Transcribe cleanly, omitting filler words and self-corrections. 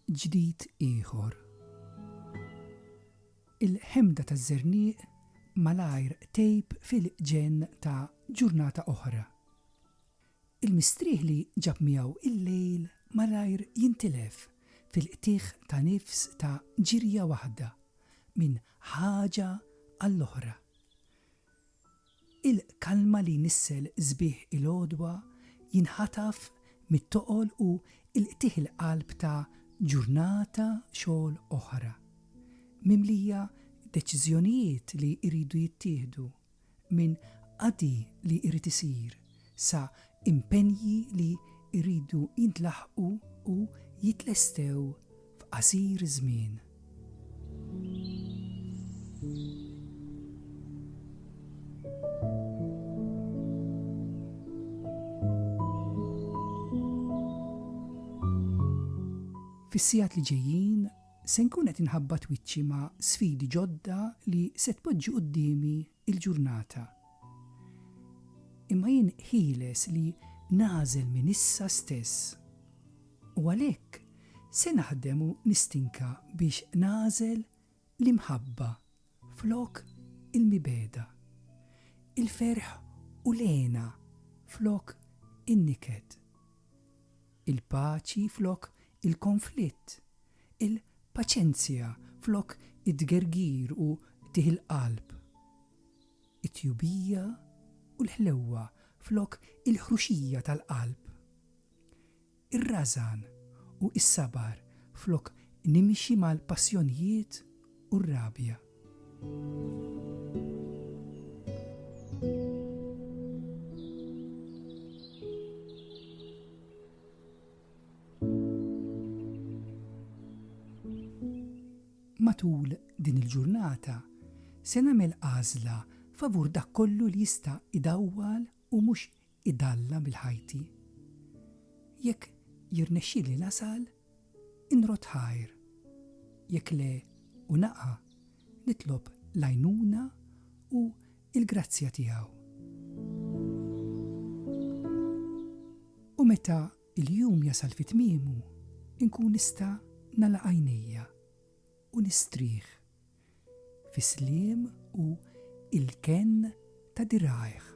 ġdid ieħor. Il-ħemda taż-żernieq malajr tejb fil-ġenn ta' ġurnata oħra. Il-mistrieħ li ġab miegħu il-lejl malajr jintilef fil-qtieħ ta' nifs ta' ġirja waħda minn ħaġa għall-oħra. Il-kalma li nissel sbieħ il-għodwa jinħataf mit-toqol u il-qtieħ il-qalb ta' ġurnata xogħol oħra. Mimlija deċiżjonijiet li jridu jittieħdu minn qadi li jrid isir sa impenji li jridu jintlaħqu u jitlestew f'qasir żmien. Fis-sigħat li ġejjin se nkun qed inħabbat wiċċi ma' sfidi ġodda li se tpoġġi qudiemi il-ġurnata. Imma jien ħieles li nażel minn issa stess. U għalhekk se naħdem u nistinka biex nażel l-imħabba flok il-mibeda, il-ferħ u lena flok in-niked, il-paċi flok il-konflitt, il-paċenzja flok id-gergir u tieħ il-qalb, it-tjubija u l-ħlewwa flok il-ħruxija tal-qalb, ir-rażan u is-sabar flok nimxi mal-passjonijiet u r-rabja. Matul din il-ġurnata se nagħmel għażla favur dak kollu li jista' idawwal u mhux idalla bil-ħajti. Jekk jirnexxieli nasal, inrod ħajr. Jekk le u naqa' nitlob l-għajnuna u l-grazzja tiegħu. U meta il-jum jasal fit-tmiemu, inkun nista' nagħlaq għajnejja u nistrieħ fis-sliem u il-kenn ta' dirgħajh.